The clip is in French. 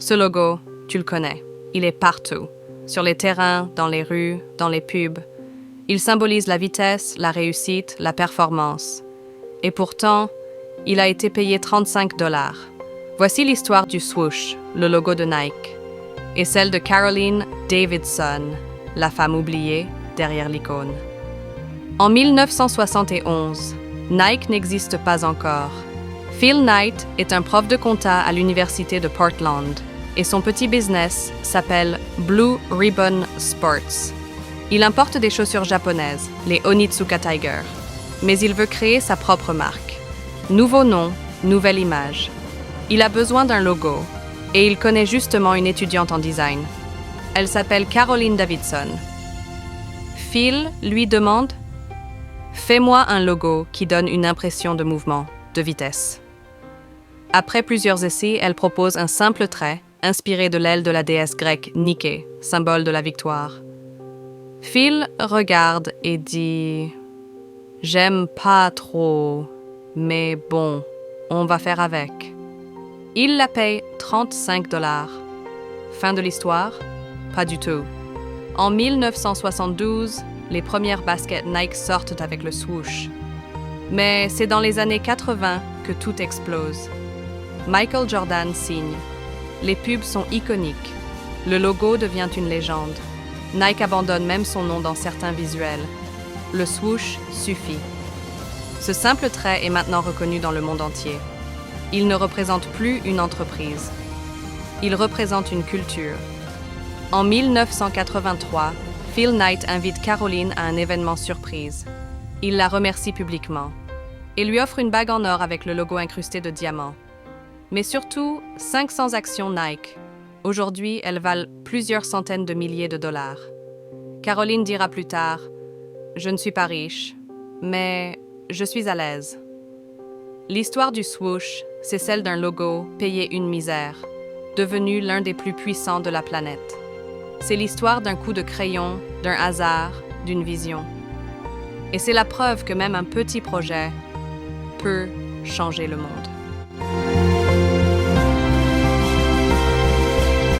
Ce logo, tu le connais. Il est partout. Sur les terrains, dans les rues, dans les pubs. Il symbolise la vitesse, la réussite, la performance. Et pourtant, il a été payé 35 $. Voici l'histoire du swoosh, le logo de Nike, et celle de Caroline Davidson, la femme oubliée derrière l'icône. En 1971, Nike n'existe pas encore. Phil Knight est un prof de compta à l'université de Portland et son petit business s'appelle Blue Ribbon Sports. Il importe des chaussures japonaises, les Onitsuka Tiger, mais il veut créer sa propre marque. Nouveau nom, nouvelle image. Il a besoin d'un logo et il connaît justement une étudiante en design. Elle s'appelle Caroline Davidson. Phil lui demande « Fais-moi un logo qui donne une impression de mouvement, de vitesse. » Après plusieurs essais, elle propose un simple trait inspiré de l'aile de la déesse grecque Nike, symbole de la victoire. Phil regarde et dit « J'aime pas trop, mais bon, on va faire avec. » Il la paye 35 $. Fin de l'histoire? Pas du tout. En 1972, les premières baskets Nike sortent avec le swoosh. Mais c'est dans les années 80 que tout explose. Michael Jordan signe. Les pubs sont iconiques. Le logo devient une légende. Nike abandonne même son nom dans certains visuels. Le swoosh suffit. Ce simple trait est maintenant reconnu dans le monde entier. Il ne représente plus une entreprise. Il représente une culture. En 1983, Phil Knight invite Caroline à un événement surprise. Il la remercie publiquement et lui offre une bague en or avec le logo incrusté de diamants. Mais surtout, 500 actions Nike. Aujourd'hui, elles valent plusieurs centaines de milliers de $. Caroline dira plus tard « Je ne suis pas riche, mais je suis à l'aise. » L'histoire du swoosh, c'est celle d'un logo payé une misère, devenu l'un des plus puissants de la planète. C'est l'histoire d'un coup de crayon, d'un hasard, d'une vision. Et c'est la preuve que même un petit projet peut changer le monde.